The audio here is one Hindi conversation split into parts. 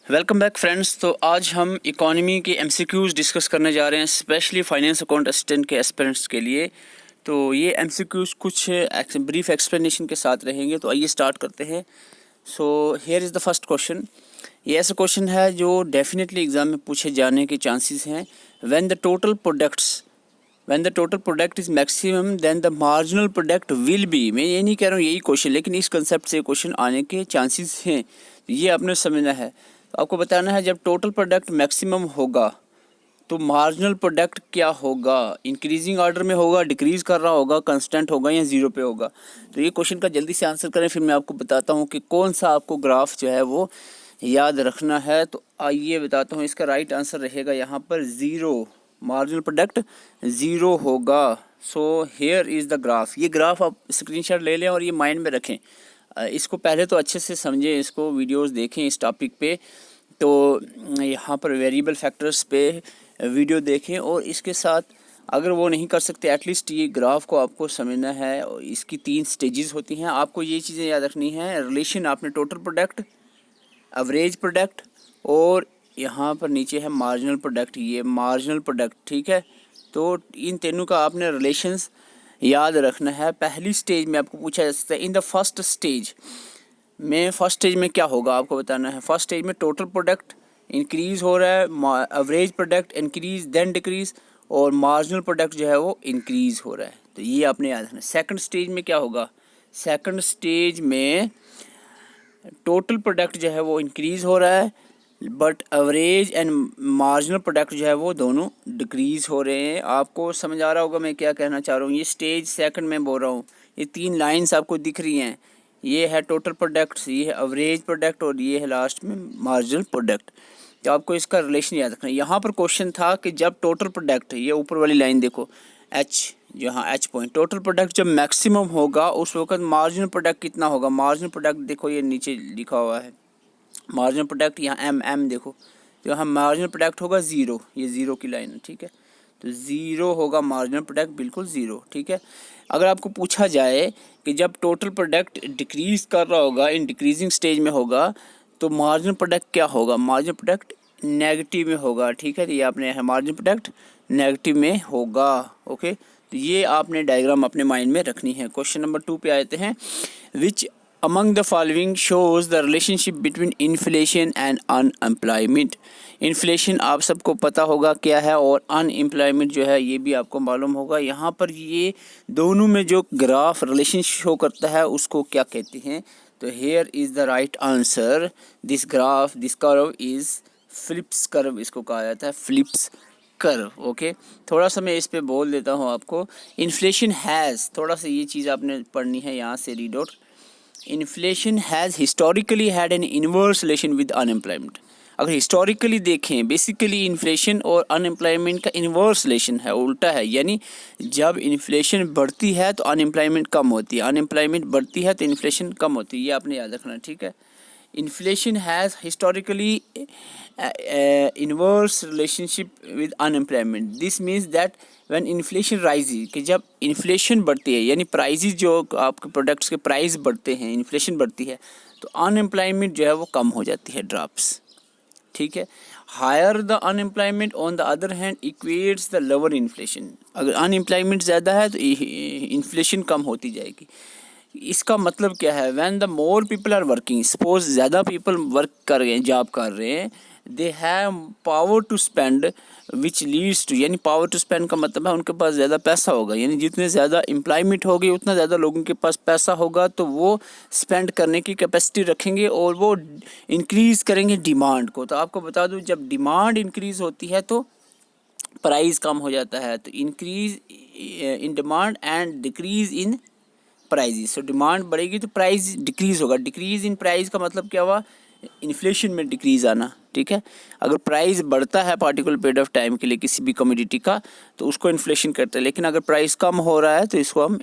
Welcome back friends. तो आज हम इकोनॉमी के एमसीक्यूज़ डिस्कस करने जा रहे हैं, स्पेशली फाइनेंस अकाउंट असिस्टेंट के एस्पिरेंट्स के लिए। तो ये एमसीक्यूज़ कुछ ब्रीफ एक्सप्लेनेशन के साथ रहेंगे। तो आइए स्टार्ट करते हैं। So here is the first question. ये ऐसा क्वेश्चन है जो डेफिनेटली एग्ज़ाम में पूछे जाने के चांसेस हैं। When the total product is maximum then the marginal product will be. मैं ये नहीं कह रहा हूँ यही क्वेश्चन, लेकिन इस कंसेप्ट से क्वेश्चन आने के चांसेस हैं। ये आपने समझना है। तो आपको बताना है जब टोटल प्रोडक्ट मैक्सिमम होगा तो मार्जिनल प्रोडक्ट क्या होगा, इंक्रीजिंग ऑर्डर में होगा, डिक्रीज़ कर रहा होगा, कांस्टेंट होगा या ज़ीरो पे होगा। तो ये क्वेश्चन का जल्दी से आंसर करें, फिर मैं आपको बताता हूँ कि कौन सा आपको ग्राफ जो है वो याद रखना है। तो आइए बताता हूँ, इसका राइट आंसर रहेगा यहाँ पर ज़ीरो। मार्जिनल प्रोडक्ट ज़ीरो होगा। So here is the graph. ये ग्राफ आप स्क्रीनशॉट ले लें और ये माइंड में रखें। इसको पहले तो अच्छे से समझें, इसको वीडियोस देखें इस टॉपिक पे। तो यहाँ पर वेरिएबल फैक्टर्स पे वीडियो देखें, और इसके साथ अगर वो नहीं कर सकते एटलीस्ट ये ग्राफ को आपको समझना है। इसकी 3 स्टेजेस होती हैं। आपको ये चीज़ें याद रखनी है। रिलेशन आपने टोटल प्रोडक्ट, एवरेज प्रोडक्ट और यहाँ पर नीचे है मार्जिनल प्रोडक्ट। ये मार्जिनल प्रोडक्ट, ठीक है। तो इन तीनों का आपने रिलेशंस याद रखना है। पहली स्टेज में आपको पूछा जा सकता है इन द फर्स्ट स्टेज में क्या होगा, आपको बताना है। फर्स्ट स्टेज में टोटल प्रोडक्ट इंक्रीज़ हो रहा है, average product increase then decrease, और मार्जिनल प्रोडक्ट जो है वो इंक्रीज़ हो रहा है। तो ये आपने याद रखना है। सेकंड स्टेज में क्या होगा, सेकंड स्टेज में टोटल प्रोडक्ट जो है वो इंक्रीज़ हो रहा है, but average and marginal product जो है वो दोनों डिक्रीज़ हो रहे हैं। आपको समझ आ रहा होगा मैं क्या कहना चाह रहा हूँ। ये स्टेज सेकंड में बोल रहा हूँ। ये 3 लाइंस आपको दिख रही हैं। ये है टोटल प्रोडक्ट, ये है एवरेज प्रोडक्ट, और ये है लास्ट में मार्जिनल प्रोडक्ट। तो आपको इसका रिलेशन याद रखना है। यहाँ पर क्वेश्चन था कि जब टोटल प्रोडक्ट, ये ऊपर वाली लाइन देखो, एच, जहाँ एच पॉइंट, टोटल प्रोडक्ट जब मैक्सिमम होगा उस वक्त मार्जिनल प्रोडक्ट कितना होगा। मार्जिनल प्रोडक्ट देखो, ये नीचे लिखा हुआ है मार्जिनल प्रोडक्ट, यहाँ एम देखो। तो यहाँ मार्जिनल प्रोडक्ट होगा ज़ीरो, ये ज़ीरो की लाइन है, ठीक है। तो ज़ीरो होगा मार्जिनल प्रोडक्ट, बिल्कुल ज़ीरो, ठीक है। अगर आपको पूछा जाए कि जब टोटल प्रोडक्ट डिक्रीज़ कर रहा होगा, इन डिक्रीजिंग स्टेज में होगा, तो मार्जिनल प्रोडक्ट क्या होगा, मार्जिनल प्रोडक्ट नेगेटिव में होगा, ठीक है। तो ये आपने मार्जिनल प्रोडक्ट नेगेटिव में होगा, ओके। तो ये आपने डायग्राम अपने माइंड में रखनी है। क्वेश्चन नंबर 2 पे आते हैं। विच among the following shows the relationship between inflation and unemployment। Inflation आप सबको पता होगा क्या है, और अनएम्प्लॉयमेंट जो है ये भी आपको मालूम होगा। यहाँ पर ये दोनों में जो ग्राफ रिलेशन शो करता है उसको क्या कहते हैं। तो here is the right answer. This graph, this curve is flips curve, इसको कहा जाता है फ्लिप्स कर्व, ओके। थोड़ा सा मैं इस पे बोल देता हूँ आपको। इन्फ्लेशन हैज़, थोड़ा सा ये चीज़ आपने पढ़नी है, यहाँ से read out. Inflation has historically had an inverse relation with unemployment. अगर हिस्टोरिकली देखें, बेसिकली इन्फ्लेशन और अनएम्प्लॉयमेंट का इनवर्स रिलेशन है, उल्टा है। यानी जब इन्फ्लेशन बढ़ती है तो अनएम्प्लॉयमेंट कम होती है, अनएम्प्लॉयमेंट बढ़ती है तो इन्फ्लेशन कम होती है। ये आपने याद रखना, ठीक है। Inflation has historically inverse relationship with unemployment. This means that when inflation rises, कि जब इन्फ्लेशन बढ़ती है यानी प्राइजेज जो आपके प्रोडक्ट्स के प्राइस बढ़ते हैं, इन्फ्लेशन बढ़ती है, तो अनएम्प्लॉयमेंट जो है वो कम हो जाती है, ड्रॉप्स, ठीक है। Higher the unemployment on the other hand equates the lower inflation. अगर अनएम्प्लॉयमेंट ज़्यादा है तो इन्फ्लेशन कम होती जाएगी। इसका मतलब क्या है, when the more people are working, suppose ज़्यादा पीपल वर्क कर रहे हैं, जॉब कर रहे हैं, they have power to spend which leads to, यानी पावर टू स्पेंड का मतलब है उनके पास ज़्यादा पैसा होगा। यानी जितने ज़्यादा एम्प्लॉयमेंट होगी उतना ज़्यादा लोगों के पास पैसा होगा, तो वो स्पेंड करने की कैपेसिटी रखेंगे और वो इंक्रीज़ करेंगे डिमांड को। तो आपको बता दूं, जब डिमांड इंक्रीज़ होती है तो प्राइस कम हो जाता है। तो increase in demand and decrease in prices. So demand बढ़ेगी तो प्राइस डिक्रीज़ होगा। डिक्रीज़ इन प्राइस का मतलब क्या हुआ, इन्फ्लेशन में डिक्रीज़ आना, ठीक है। अगर प्राइस बढ़ता है पार्टिकुलर पीरियड ऑफ टाइम के लिए किसी भी कमोडिटी का, तो उसको इन्फ्लेशन करते हैं। लेकिन अगर प्राइस कम हो रहा है तो इसको हम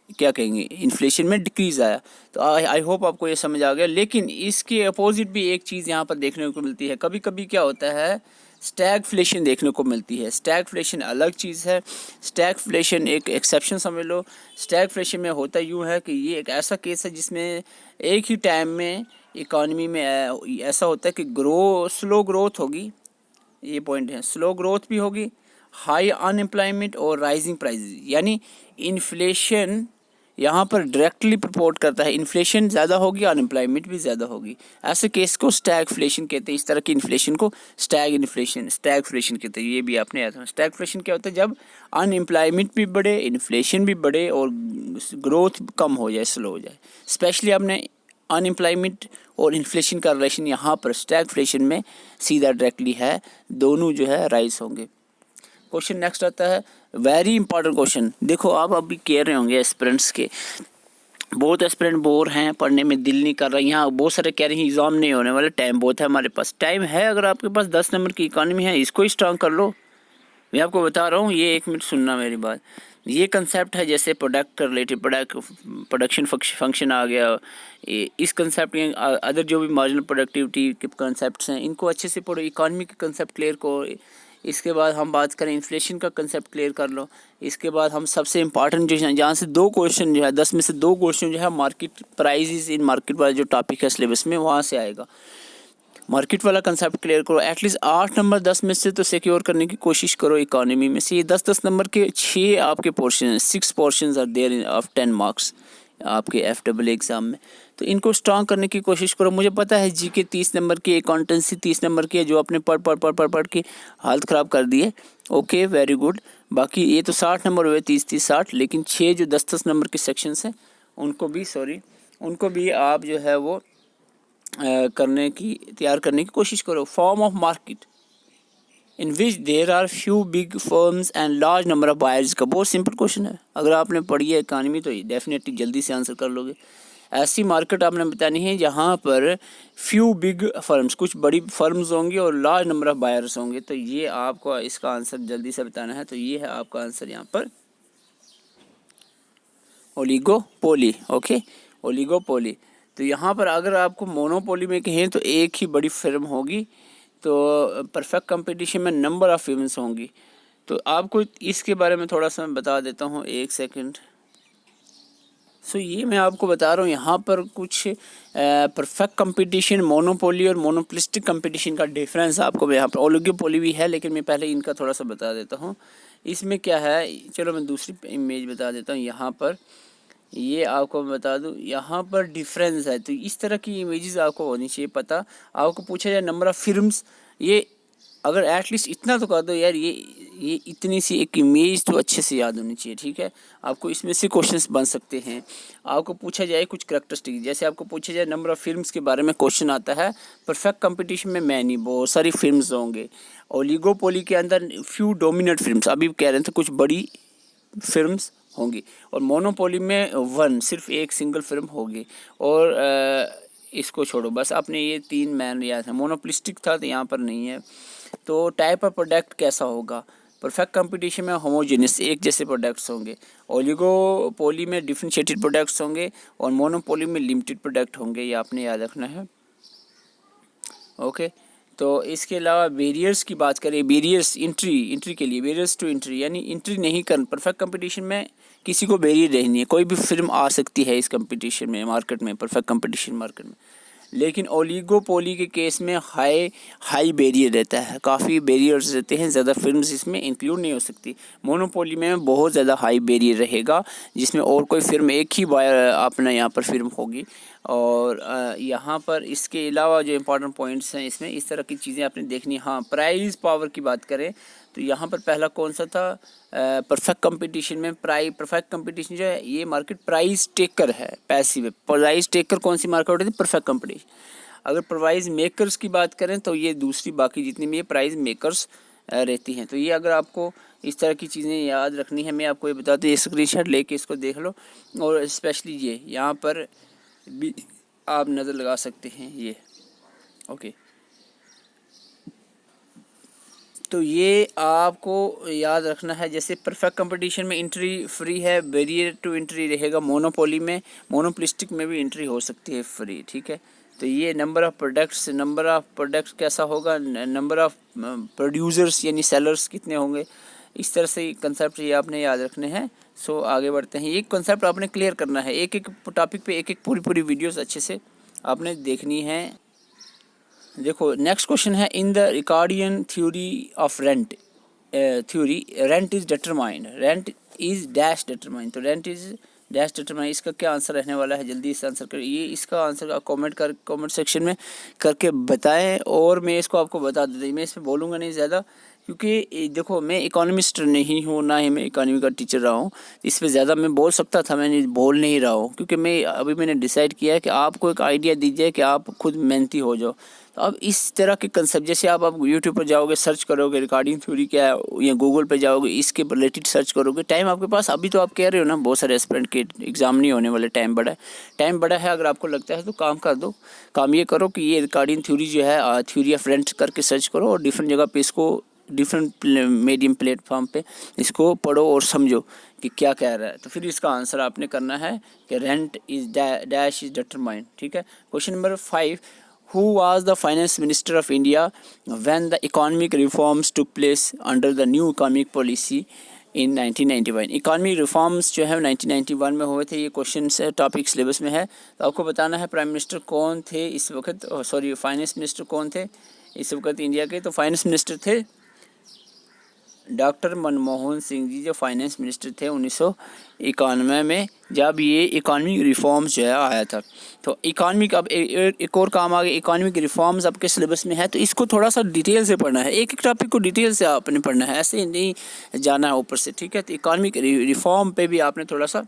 क्या कहेंगे, इन्फ्लेशन में डिक्रीज़ आया। तो आई होप आपको ये समझ आ गया। लेकिन इसके अपोजिट भी एक चीज़ यहाँ पर देखने को मिलती है। कभी कभी क्या होता है, स्टैगफ्लेशन देखने को मिलती है। स्टैगफ्लेशन अलग चीज़ है, स्टैगफ्लेशन एक एक्सेप्शन समझ लो। स्टैगफ्लेशन में होता यूँ है कि ये एक ऐसा केस है जिसमें एक ही टाइम में इकॉनमी में ऐसा होता है कि स्लो ग्रोथ होगी, ये पॉइंट है, स्लो ग्रोथ भी होगी, हाई अनएम्प्लॉयमेंट और राइजिंग प्राइसेस, यानी इन्फ्लेशन यहाँ पर डायरेक्टली प्रपोर्ट करता है, इन्फ्लेशन ज़्यादा होगी, अनएम्प्लॉयमेंट भी ज़्यादा होगी। ऐसे केस को स्टैगफ्लेशन कहते हैं, इस तरह की इन्फ्लेशन को स्टैगफ्लेशन कहते हैं। ये भी आपने याद रखना। स्टैगफ्लेशन क्या होता है, जब अनएम्प्लॉयमेंट भी बढ़े, इन्फ्लेशन भी बढ़े और ग्रोथ कम हो जाए, स्लो हो जाए। स्पेशली आपने अनएम्प्लॉयमेंट और इन्फ्लेशन का रिलेशन यहाँ पर स्टैगफ्लेशन में सीधा डायरेक्टली है, दोनों जो है राइज होंगे। क्वेश्चन नेक्स्ट आता है, वेरी इंपॉर्टेंट क्वेश्चन। देखो आप अभी कह रहे होंगे एस्पिरेंट्स के, बहुत एस्पिरेंट बोर हैं, पढ़ने में दिल नहीं कर रहा। यहाँ बहुत सारे कह रहे हैं एग्जाम नहीं होने वाले, टाइम बहुत है हमारे पास। टाइम है, अगर आपके पास 10 नंबर की इकॉनमी है, इसको ही स्ट्रांग कर लो। मैं आपको बता रहा हूँ, ये 1 मिनट सुनना मेरी बात। ये कंसेप्ट है, जैसे प्रोडक्ट रिलेटेड, प्रोडक्शन फंक्शन आ गया, इस कंसेप्ट के अदर जो भी मार्जिनल प्रोडक्टिविटी के कंसेप्ट हैं, इनको अच्छे से पढ़ो। इकॉनमी के कंसेप्ट क्लियर करो। इसके बाद हम बात करें इन्फ्लेशन का कंसेप्ट क्लियर कर लो। इसके बाद हम सबसे इंपॉर्टेंट जो है, जहाँ से 2 क्वेश्चन जो है, 10 में से 2 क्वेश्चन जो है मार्केट प्राइजेस इन मार्केट वाला जो टॉपिक है सिलेबस में, वहाँ से आएगा। मार्केट वाला कंसेप्ट क्लियर करो। एटलीस्ट 8 नंबर 10 में से तो सिक्योर करने की कोशिश करो इकॉनमी में से। ये 10-10 नंबर के 6 आपके पोर्शन हैं, 6 portions are there in of 10 marks आपके FEE एग्ज़ाम में। तो इनको स्ट्रांग करने की कोशिश करो। मुझे पता है GK 30 नंबर की, अकाउंटेंसी 30 नंबर की है, जो आपने पढ़ के हालत ख़राब कर दी है। Okay, very good. बाकी ये तो 60 नंबर हुए, 30-30-60, लेकिन 6 जो 10-10 नंबर के सेक्शंस हैं उनको भी आप जो है वो तैयार करने की कोशिश करो। Form of market in which there are few big firms and large number of buyers का बहुत सिंपल क्वेश्चन है। अगर आपने पढ़ी है इकॉनमी तो डेफिनेटली जल्दी से आंसर कर लोगे। ऐसी मार्केट आपने बतानी है जहाँ पर फ्यू बिग फर्म्स, कुछ बड़ी फर्म्स होंगी और लार्ज नंबर ऑफ बायर्स होंगे। तो ये आपको इसका आंसर जल्दी से बताना है। तो ये है आपका आंसर यहाँ पर, ओलिगोपोली। Okay, oligopoly. तो यहाँ पर अगर आपको मोनोपोली में कहें तो एक ही बड़ी फिल्म होगी, तो परफेक्ट कंपटीशन में नंबर ऑफ़ फिल्म्स होंगी। तो आपको इसके बारे में थोड़ा सा बता देता हूँ, 1 सेकंड। सो ये मैं आपको बता रहा हूँ यहाँ पर कुछ परफेक्ट कंपटीशन, मोनोपोली और मोनोपोलिस्टिक कंपटीशन का डिफरेंस आपको मैं यहाँ पर, ओलिगोपोली भी है लेकिन मैं पहले इनका थोड़ा सा बता देता हूँ। इसमें क्या है, चलो मैं दूसरी इमेज बता देता हूँ। यहाँ पर ये आपको मैं बता दूँ, यहाँ पर डिफरेंस है। तो इस तरह की इमेजेस आपको होनी चाहिए पता। आपको पूछा जाए नंबर ऑफ़ फिल्म्स, ये अगर एटलीस्ट इतना तो कर दो यार, ये इतनी सी एक इमेज तो अच्छे से याद होनी चाहिए, ठीक है। आपको इसमें से क्वेश्चंस बन सकते हैं। आपको पूछा जाए कुछ करैक्टरिस्टिक, जैसे आपको पूछा जाए नंबर ऑफ़ फिल्म्स के बारे में क्वेश्चन आता है, परफेक्ट कंपटीशन में मैनी बहुत सारी फिल्म्स होंगे। ओलिगोपोली के अंदर फ्यू डोमिनेंट फिल्म्स, अभी कह रहे थे कुछ बड़ी फिल्म्स होंगी। और मोनोपोली में सिर्फ एक सिंगल फिल्म होगी। और इसको छोड़ो, बस आपने ये 3 मैन याद है। मोनोपोलिस्टिक था तो यहाँ पर नहीं है। तो टाइप ऑफ प्रोडक्ट कैसा होगा, परफेक्ट कंपटीशन में होमोजेनियस, एक जैसे प्रोडक्ट्स होंगे। ओलिगोपोली में डिफरेंशिएटेड प्रोडक्ट्स होंगे और मोनोपोली में लिमिटेड प्रोडक्ट होंगे, ये आपने याद रखना है। ओके, तो इसके अलावा बैरियर्स की बात करें, बैरियर्स एंट्री के लिए, बैरियर्स टू एंट्री यानी एंट्री नहीं कर, परफेक्ट कंपटीशन में किसी को बैरियर नहीं है, कोई भी फिल्म आ सकती है इस कंपटीशन में, मार्केट में, परफेक्ट कंपटीशन मार्केट में। लेकिन ओलिगोपोली के केस में हाई बैरियर रहता है, काफ़ी बैरियर्स रहते हैं, ज़्यादा फिल्म्स इसमें इंक्लूड नहीं हो सकती। मोनोपोली में बहुत ज़्यादा हाई बैरियर रहेगा, जिसमें और कोई फिल्म एक ही बार अपने यहाँ पर फिल्म होगी। और यहाँ पर इसके अलावा जो इम्पोर्टेंट पॉइंट्स हैं इसमें, इस तरह की चीज़ें आपने देखनी। हाँ, प्राइस पावर की बात करें तो यहाँ पर पहला कौन सा था, परफेक्ट कंपटीशन में परफेक्ट कंपटीशन जो है ये मार्केट प्राइस टेकर है, पैसिव है। प्राइस टेकर कौन सी मार्केट होती है, परफेक्ट कंपटीशन। अगर प्राइस मेकर्स की बात करें तो ये दूसरी, बाकी जितनी भी ये प्राइस मेकर्स रहती हैं। तो ये अगर आपको इस तरह की चीज़ें याद रखनी है, मैं आपको ये बताता हूँ, ये स्क्रीनशॉट लेके इसको देख लो। और स्पेशली ये यहाँ पर भी आप नज़र लगा सकते हैं ये। ओके, तो ये आपको याद रखना है। जैसे परफेक्ट कंपटीशन में एंट्री फ्री है, बैरियर टू एंट्री रहेगा। मोनोपोली में, मोनोपोलिस्टिक में भी एंट्री हो सकती है फ्री, ठीक है। तो ये नंबर ऑफ़ प्रोडक्ट्स कैसा होगा, नंबर ऑफ़ प्रोड्यूसर्स यानी सेलर्स कितने होंगे, इस तरह से कंसेप्ट ये आपने याद रखने हैं। सो आगे बढ़ते हैं। ये कंसेप्ट आपने क्लियर करना है, एक एक टॉपिक पे एक एक पूरी वीडियोस अच्छे से आपने देखनी है। देखो नेक्स्ट क्वेश्चन है, in the Ricardian theory of rent theory rent is determined, rent is dash determined, तो रेंट इज डैश डिटरमाइंड, इसका क्या आंसर रहने वाला है? जल्दी से आंसर करिए, ये इसका आंसर आप कमेंट सेक्शन में करके बताएं। और मैं इसको आपको बता देता हूँ, मैं इस पर बोलूँगा नहीं ज़्यादा, क्योंकि देखो मैं इकोनॉमिस्ट नहीं हूँ, ना ही मैं इकोनॉमी का टीचर रहा हूँ। इस पे ज़्यादा मैं बोल सकता था, मैं बोल नहीं रहा हूँ, क्योंकि मैंने डिसाइड किया है कि आपको एक आइडिया दीजिए कि आप खुद मेहनती हो जाओ। तो अब इस तरह के कंसेप्ट, जैसे आप यूट्यूब पर जाओगे, सर्च करोगे रिकॉर्डिंग थ्योरी क्या है, या गूगल पे जाओगे, इसके रिलेटेड सर्च करोगे, टाइम आपके पास, अभी तो आप कह रहे हो ना बहुत सारे एस्पिरेंट के एग्ज़ाम नहीं होने वाले, टाइम बड़ा है। अगर आपको लगता है तो काम कर दो, काम ये करो कि ये रिकॉर्डिंग थ्योरी जो है, थ्योरी ऑफ रेंट करके सर्च करो, और डिफरेंट जगह पे इसको, डिफरेंट मीडियम प्लेटफॉर्म पे इसको पढ़ो और समझो कि क्या कह रहा है। तो फिर इसका आंसर आपने करना है कि rent is dash is determined. ठीक है। Question number 5, who was the finance minister of India when the economic reforms took place under the new economic policy in 1991? Economic reforms जो है 1991 में हुए थे, ये क्वेश्चन से टॉपिक सिलेबस में है। तो आपको बताना है प्राइम मिनिस्टर कौन थे इस वक्त, सॉरी फाइनेंस मिनिस्टर कौन थे इस वक्त इंडिया के। तो फाइनेंस मिनिस्टर थे डॉक्टर मनमोहन सिंह जी, जो फाइनेंस मिनिस्टर थे 1991 में, जब ये इकॉनमिक रिफॉर्म्स जो है आया था। तो इकॉनमिक, अब एक और काम आ गया, इकॉनमिक रिफॉर्म्स आपके सिलेबस में है, तो इसको थोड़ा सा डिटेल से पढ़ना है, एक एक टॉपिक को डिटेल से आपने पढ़ना है, ऐसे नहीं जाना है ऊपर से। ठीक है। तो इकॉनमिक रिफॉर्म पे भी आपने थोड़ा सा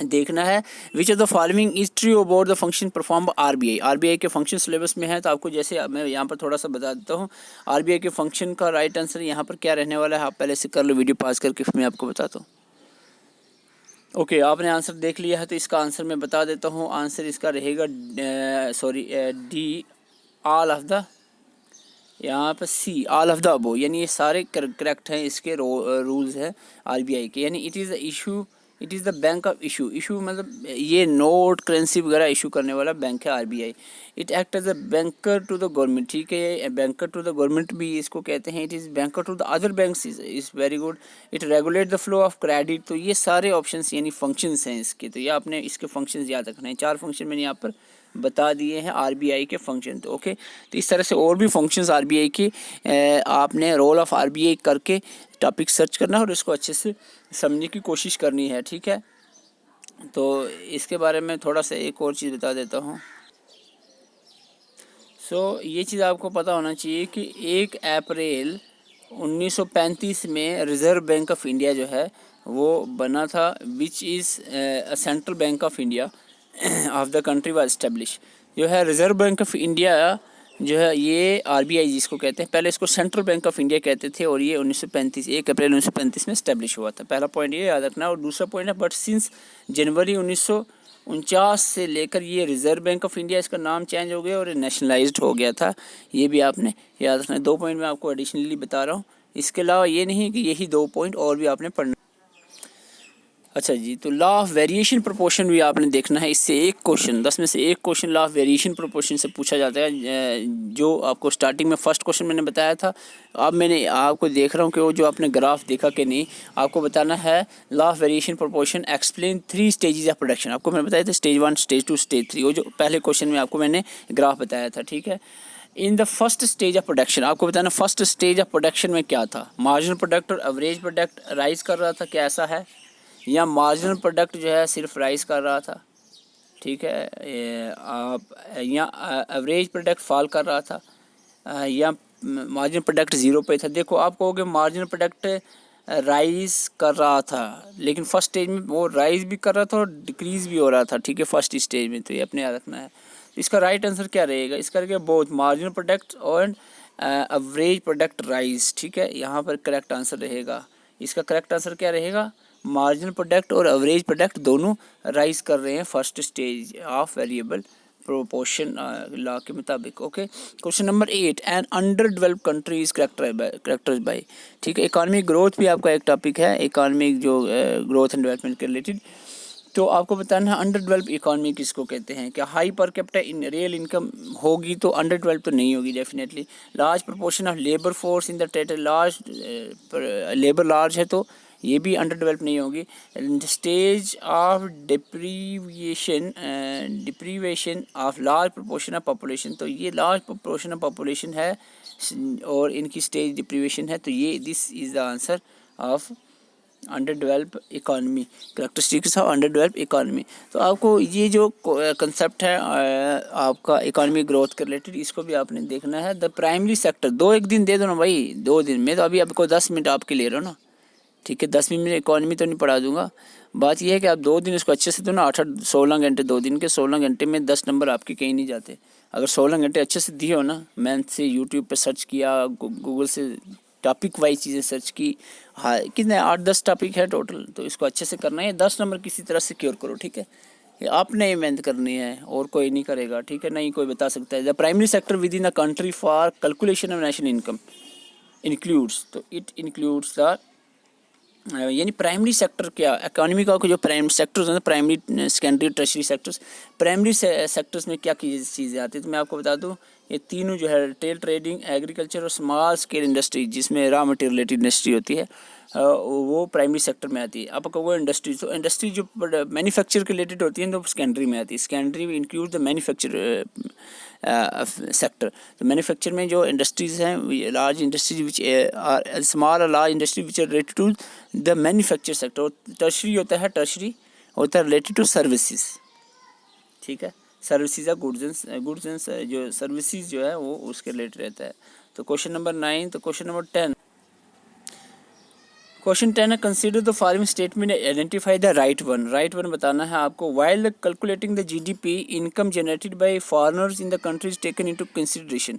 देखना है। Which of the following is true about the function perform RBI. RBI के फंक्शन सिलेबस में है, तो आपको जैसे मैं यहाँ पर थोड़ा सा बता देता हूँ, आरबीआई के फंक्शन का राइट आंसर यहाँ पर क्या रहने वाला है, आप पहले से कर लो, वीडियो पास करके फिर मैं आपको बताता हूँ। ओके, आपने आंसर देख लिया है, तो इसका आंसर मैं बता देता हूँ। आंसर इसका रहेगा डी, ऑल ऑफ द, यहाँ पर सी, ऑल ऑफ द अबो, यानी ये सारे करेक्ट हैं, इसके रूल्स हैं आरबीआई के। यानी it is the issue, it is the bank of issue मतलब ये नोट करेंसी वगैरह इशू करने वाला बैंक है RBI. It act as a banker to the government. ठीक है, बैंकर टू द गवर्नमेंट भी इसको कहते हैं। It is banker to the other banks, is very good. It regulate the flow of credit. तो ये सारे ऑप्शंस यानी फंक्शंस हैं इसके, तो ये आपने इसके फंक्शंस याद रखने हैं। 4 फंक्शन मैंने यहाँ पर बता दिए हैं आरबीआई के फंक्शन। तो ओके, तो इस तरह से और भी फंक्शंस आरबीआई के आपने रोल ऑफ आरबीआई करके टॉपिक सर्च करना है और इसको अच्छे से समझने की कोशिश करनी है। ठीक है। तो इसके बारे में थोड़ा सा एक और चीज़ बता देता हूँ। ये चीज़ आपको पता होना चाहिए कि 1 अप्रैल 1935 में रिज़र्व बैंक ऑफ इंडिया जो है वो बना था, which is central bank of India of the country was establish. जो है रिज़र्व बैंक ऑफ इंडिया जो है ये आरबीआई जिसको कहते हैं, पहले इसको सेंट्रल बैंक ऑफ इंडिया कहते थे, और ये 1935 1 अप्रैल 1935 में एस्टेब्लिश हुआ था। पहला पॉइंट ये याद रखना। और दूसरा पॉइंट है, बट सिंस जनवरी 1949 से लेकर ये रिज़र्व बैंक ऑफ इंडिया, इसका नाम चेंज हो गया और नेशनलाइज्ड हो गया था। ये भी आपने याद रखना है। 2 पॉइंट मैं आपको एडिशनली बता रहा हूँ, इसके अलावा ये नहीं कि यही 2 पॉइंट और भी आपने पढ़ना। अच्छा जी, तो लॉ ऑफ वेरिएशन प्रोपोर्शन भी आपने देखना है। इससे एक क्वेश्चन, 10 में से एक question law of variation proportion से पूछा जाता है, जो आपको स्टार्टिंग में फर्स्ट क्वेश्चन मैंने बताया था। अब मैंने आपको देख रहा हूँ कि वो जो आपने ग्राफ देखा कि नहीं, आपको बताना है law of variation proportion explain 3 stages of production. आपको मैंने बताया था स्टेज 1, स्टेज 2, स्टेज 3, वो जो पहले क्वेश्चन में आपको मैंने ग्राफ बताया था। ठीक है। In the first stage of production, आपको बताना फर्स्ट स्टेज ऑफ प्रोडक्शन में क्या था। मार्जिनल प्रोडक्ट और एवरेज प्रोडक्ट राइज कर रहा था, क्या ऐसा है? या मार्जिनल प्रोडक्ट जो है सिर्फ राइज कर रहा था। ठीक है। आप या एवरेज प्रोडक्ट फॉल कर रहा था, या मार्जिनल प्रोडक्ट ज़ीरो पे था। देखो आप कहोगे मार्जिनल प्रोडक्ट राइज कर रहा था, लेकिन फर्स्ट स्टेज में वो राइज भी कर रहा था और डिक्रीज़ भी हो रहा था। ठीक है, फर्स्ट स्टेज में। तो ये अपने याद रखना है। इसका राइट आंसर क्या रहेगा? इसका रहेगा बोथ मार्जिनल प्रोडक्ट और एवरेज प्रोडक्ट राइज। ठीक है, यहाँ पर करेक्ट आंसर रहेगा। इसका करेक्ट आंसर क्या रहेगा? मार्जिनल प्रोडक्ट और एवरेज प्रोडक्ट दोनों राइज कर रहे हैं first stage of variable proportion law के मुताबिक। Okay, question number 8, an under developed country is characterised by. ठीक है, इकॉनमिक ग्रोथ भी आपका एक टॉपिक है, इकॉनमिक जो ग्रोथ एंड डेवलपमेंट के रिलेटेड। तो आपको बताना है अंडर डेवलप इकॉनमी किसको कहते हैं। क्या high per capita in real income होगी तो अंडर डेवलप तो नहीं होगी definitely. Large proportion of labour force in the टेटर, लार्ज लेबर लार्ज है तो ये भी अंडर डेवलप नहीं होगी। Stage of deprivation of large proportion of population, तो ये लार्ज प्रोपोर्शन ऑफ पॉपुलेशन है और इनकी स्टेज डिप्रीवेशन है, तो ये this is the answer of under develop economy, characteristics of under develop economy. तो आपको ये जो कंसेप्ट है आपका इकॉनमी ग्रोथ के रिलेटेड, इसको भी आपने देखना है। द प्राइमरी सेक्टर, दो एक दिन दे दो ना भाई, 2 दिन में, तो अभी आपको 10 मिनट आपके ले रहा हूँ ना, ठीक है। 10 मिनट इकॉनमी तो नहीं पढ़ा दूंगा। बात यह है कि आप 2 दिन इसको अच्छे से दो ना, 16 घंटे 2 दिन के, 16 घंटे में 10 नंबर आपके कहीं नहीं जाते। अगर 16 घंटे अच्छे से दिए हो ना, मैथ से यूट्यूब पे सर्च किया, गूगल से टॉपिक वाइज चीज़ें सर्च की, हाँ कितने 8-10 टॉपिक है टोटल, तो इसको अच्छे से करना है। 10 नंबर किसी तरह सिक्योर करो, ठीक है। ये आपने मेहनत करनी है और कोई नहीं करेगा, ठीक है, नहीं कोई बता सकता है। The primary sector with in the country for calculation of national income includes, तो इट इंक्लूड्स द यानी प्राइमरी सेक्टर क्या, इकोनॉमी का जो प्राइमरी सेक्टर्स हैं, primary secondary tertiary sectors, primary sectors में क्या चीज़ें आती है, तो मैं आपको बता दूं, ये तीनों जो है रिटेल ट्रेडिंग, एग्रीकल्चर और स्मॉल स्केल इंडस्ट्री, जिसमें रॉ मटेरियल रिलेटेड इंडस्ट्री होती है, वो प्राइमरी सेक्टर में आती है। आप वो इंडस्ट्री, तो इंडस्ट्री जो मैन्युफैक्चर के रिलेटेड होती है तो सेकेंडरी में आती है। Secondary include the manufacture sector, तो मैन्युफैक्चर में जो इंडस्ट्रीज़ हैं, large industries which are small और large industry which are related to the manufacture sector. और टर्शरी होता है, टर्शरी होता है रिलेटेड टू सर्विसेज, ठीक है। सर्विसेज गुड्स एंड जो सर्विसेज जो है वो उसके रिलेटेड रहता है। तो क्वेश्चन नंबर 9, तो क्वेश्चन नंबर 10, क्वेश्चन 10 है, consider the following statement, identify the right one. Right one बताना है आपको। While calculating the GDP, income generated by foreigners in the countries taken into consideration.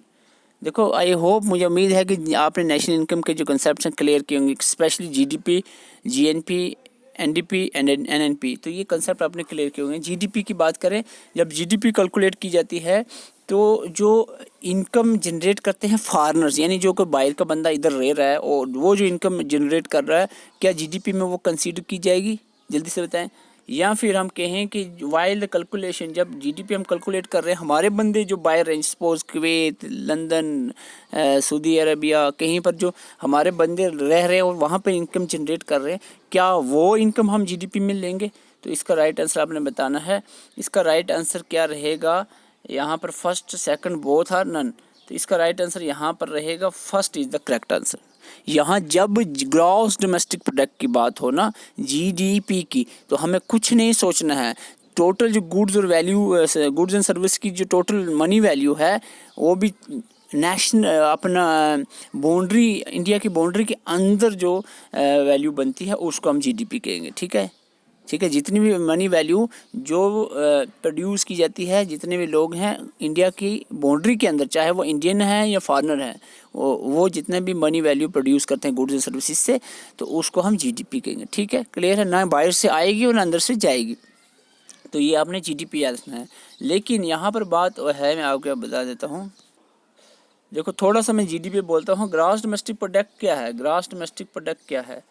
देखो, आई होप, मुझे उम्मीद है कि आपने नेशनल इनकम के जो कंसेप्ट हैं क्लियर किए होंगे, specially GDP, GNP, NDP and NNP, तो ये कंसेप्ट आपने क्लियर किए होंगे। जीडीपी की बात करें, जब जीडीपी कैलकुलेट की जाती है तो जो इनकम जनरेट करते हैं फॉरेनर्स, यानी जो कोई बाहर का बंदा इधर रह रहा है और वो जो इनकम जनरेट कर रहा है, क्या जीडीपी में वो कंसीडर की जाएगी? जल्दी से बताएं। या फिर हम कहें कि वाइल द कैलकुलेशन, जब जीडीपी हम कैलकुलेट कर रहे हैं, हमारे बंदे जो बाहर हैं, suppose Kuwait, London, Saudi Arabia, कहीं पर जो हमारे बंदे रह रहे हैं और वहाँ पर इनकम जनरेट कर रहे हैं, क्या वो इनकम हम जीडीपी में लेंगे? तो इसका राइट आंसर आपने बताना है। इसका राइट आंसर क्या रहेगा? यहाँ पर first second both are none, तो इसका राइट आंसर यहाँ पर रहेगा first is the correct answer. यहाँ जब ग्रॉस डोमेस्टिक प्रोडक्ट की बात हो ना, जीडीपी की, तो हमें कुछ नहीं सोचना है। टोटल जो गुड्स और वैल्यू, गुड्स एंड सर्विस की जो टोटल मनी वैल्यू है, वो भी नेशनल अपना बाउंड्री, इंडिया की बाउंड्री के अंदर जो वैल्यू बनती है उसको हम जीडीपी कहेंगे, ठीक है। ठीक है, जितनी भी मनी वैल्यू जो प्रोड्यूस की जाती है, जितने भी लोग हैं इंडिया की बाउंड्री के अंदर, चाहे वो इंडियन है या फॉरेनर है, वो जितने भी मनी वैल्यू प्रोड्यूस करते हैं गुड्स एंड सर्विसेज से, तो उसको हम जीडीपी कहेंगे, ठीक है। क्लियर है ना? बाहर से आएगी और ना अंदर से जाएगी, तो ये आपने जीडीपी याद रखना है। लेकिन यहाँ पर बात है, मैं आपको बता देता हूँ। देखो, थोड़ा सा मैं जीडीपी बोलता हूँ। ग्रॉस डोमेस्टिक प्रोडक्ट क्या है? ग्रॉस डोमेस्टिक प्रोडक्ट क्या है?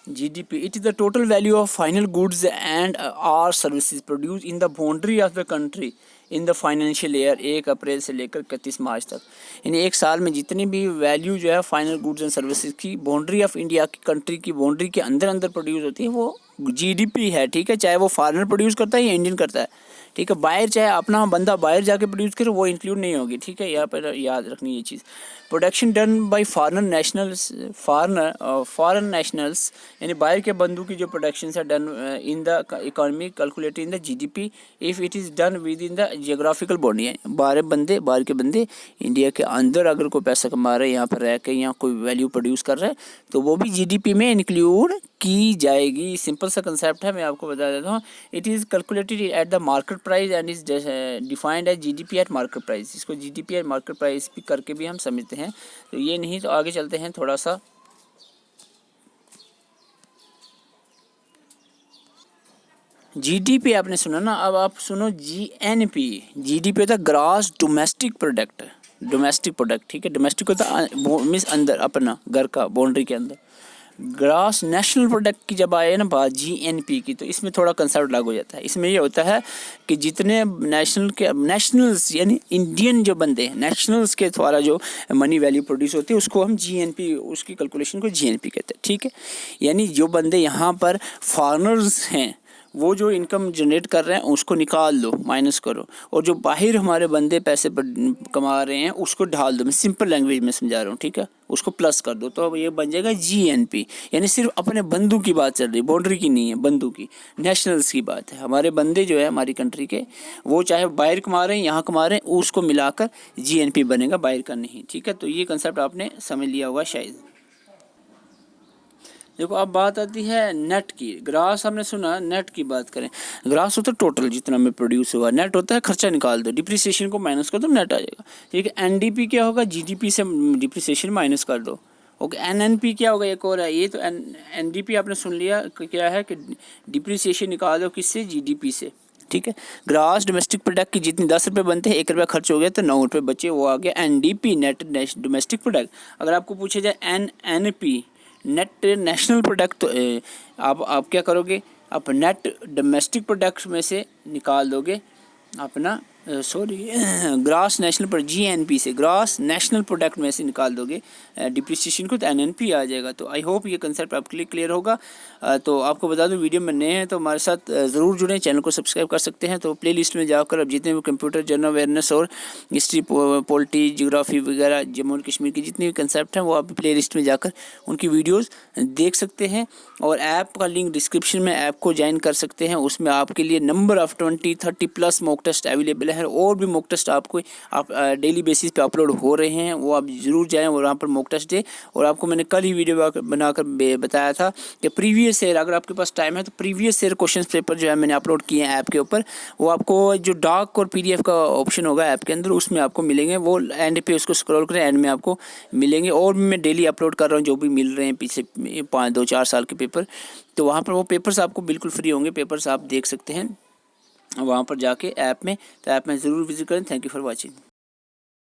GDP, it is the total value of final goods and or services produced in the boundary of the country in the financial year 1 अप्रैल से लेकर 31 मार्च तक। यानी एक साल में जितनी भी वैल्यू जो है फाइनल गुड्स एंड सर्विसेज की बाउंड्री ऑफ इंडिया की कंट्री की बाउंड्री के अंदर प्रोड्यूस होती है, वो जीडीपी है, ठीक है। चाहे वो फॉरेनर प्रोड्यूस करता है या इंडियन करता है, ठीक है। बाहर चाहे अपना बंदा बाहर जाके प्रोड्यूस करे, वो इंक्लूड नहीं होगी, ठीक है। यहाँ पर याद रखनी ये चीज़। Production done by foreign nationals, यानी बाहर के बंदू की जो प्रोडक्शन है done in the economy calculated in the GDP if it is done within the geographical body है। बाहर के बंदे इंडिया के अंदर अगर कोई पैसा कमा रहे हैं, यहाँ पर रह के यहाँ कोई वैल्यू प्रोड्यूस कर रहे हैं, तो वो भी जीडीपी में इंक्लूड की जाएगी। सिंपल सा कंसेप्ट है, मैं आपको बता देता हूँ। It is calculated at the market price and is defined as GDP at market price. इसको जीडीपी एट मार्केट प्राइस भी करके भी हम समझते हैं। तो ये नहीं, तो आगे चलते हैं थोड़ा सा। जीडीपी आपने सुना ना, अब आप सुनो जीएनपी। जीडीपी होता है gross domestic product, domestic product, ठीक है। डोमेस्टिक होता है मीन्स अंदर, अपना घर का बाउंड्री के अंदर। ग्रॉस नेशनल प्रोडक्ट की जब आए ना बात जीएनपी की, तो इसमें थोड़ा कंसेप्ट लागू हो जाता है। इसमें ये होता है कि जितने नेशनल्स यानी इंडियन जो बंदे हैं, नेशनल्स के द्वारा जो मनी वैल्यू प्रोड्यूस होती है उसको हम जीएनपी, उसकी कैलकुलेशन को जीएनपी कहते हैं, ठीक है। यानी जो बंदे यहाँ पर फॉरेनर्स हैं वो जो इनकम जनरेट कर रहे हैं उसको निकाल दो, माइनस करो, और जो बाहर हमारे बंदे पैसे कमा रहे हैं उसको ढाल दो। मैं सिंपल लैंग्वेज में समझा रहा हूँ, ठीक है, उसको प्लस कर दो, तो अब ये बन जाएगा जीएनपी। यानी सिर्फ अपने बंदू की बात चल रही, बाउंड्री की नहीं है, बंदू की, नेशनल्स की बात है। हमारे बंदे जो है हमारी कंट्री के, वो चाहे बाहर कमा रहे हैं यहाँ कमा रहे हैं, उसको मिलाकर जीएनपी बनेगा, बाहर का नहीं, ठीक है। तो ये कंसेप्ट आपने समझ लिया होगा शायद। देखो अब बात आती है नेट की। ग्रास हमने सुना, नेट की बात करें। ग्रास होता है टोटल जितना में प्रोड्यूस हुआ, नेट होता है खर्चा निकाल दो, डिप्रिसिएशन को माइनस कर दो, नेट आ जाएगा, ठीक है। एनडीपी क्या होगा, जीडीपी से डिप्रिसिएशन माइनस कर दो, ओके। एनएनपी क्या होगा, एक और है ये, तो एनडीपी आपने सुन लिया क्या है कि डिप्रिसिएशन निकाल दो किससे, जीडीपी से, ठीक है। ग्रास डोमेस्टिक प्रोडक्ट की जितनी 10 रुपये बनते हैं, 1 रुपया खर्च हो गया तो 9 रुपये बचे, वो आ गया एनडीपी, नेट डोमेस्टिक प्रोडक्ट। अगर आपको पूछा जाए एनएनपी, नेट नेशनल प्रोडक्ट, तो आप क्या करोगे, आप नेट डोमेस्टिक प्रोडक्ट में से निकाल दोगे अपना ग्रास नेशनल पर जीएनपी से, ग्रास नेशनल प्रोडक्ट में से निकाल दोगे डिप्रिसिएशन को, तो एनएनपी आ जाएगा। तो आई होप ये कंसेप्ट आपके लिए क्लियर होगा। तो आपको बता दूं, वीडियो में नए हैं तो हमारे साथ ज़रूर जुड़ें, चैनल को सब्सक्राइब कर सकते हैं। तो प्ले लिस्ट में जाकर अब जितने भी कंप्यूटर, जनरल अवेयरनेस और हिस्ट्री, पॉलिटी, जियोग्राफी वगैरह, जम्मू और कश्मीर की जितने भी कंसेप्ट हैं वो आप प्ले लिस्ट में जाकर उनकी वीडियोज़ देख सकते हैं। और ऐप का लिंक डिस्क्रिप्शन में, ऐप को ज्वाइन कर सकते हैं। उसमें आपके लिए number of 20-30 plus mock test available है, और भी मॉक टेस्ट आपको आप डेली बेसिस पे अपलोड हो रहे हैं, वो आप ज़रूर जाएं और वहाँ पर मॉक टेस्ट दें। और आपको मैंने कल ही वीडियो बनाकर बताया था कि प्रीवियस ईयर, अगर आपके पास टाइम है तो प्रीवियस ईयर क्वेश्चन पेपर जो है मैंने अपलोड किए हैं ऐप के ऊपर, वो आपको जो डाक और पीडीएफ का ऑप्शन होगा ऐप के अंदर, उसमें आपको मिलेंगे। वो एंड पे उसको स्क्रॉल करें, एंड में आपको मिलेंगे। और भी मैं डेली अपलोड कर रहा हूँ जो भी मिल रहे हैं पिछले 5-2-4 साल के पेपर, तो वहाँ पर वो पेपर्स आपको बिल्कुल फ्री होंगे, पेपर्स आप देख सकते हैं वहाँ पर जाके ऐप में। तो ऐप में ज़रूर विजिट करें। Thank you for watching.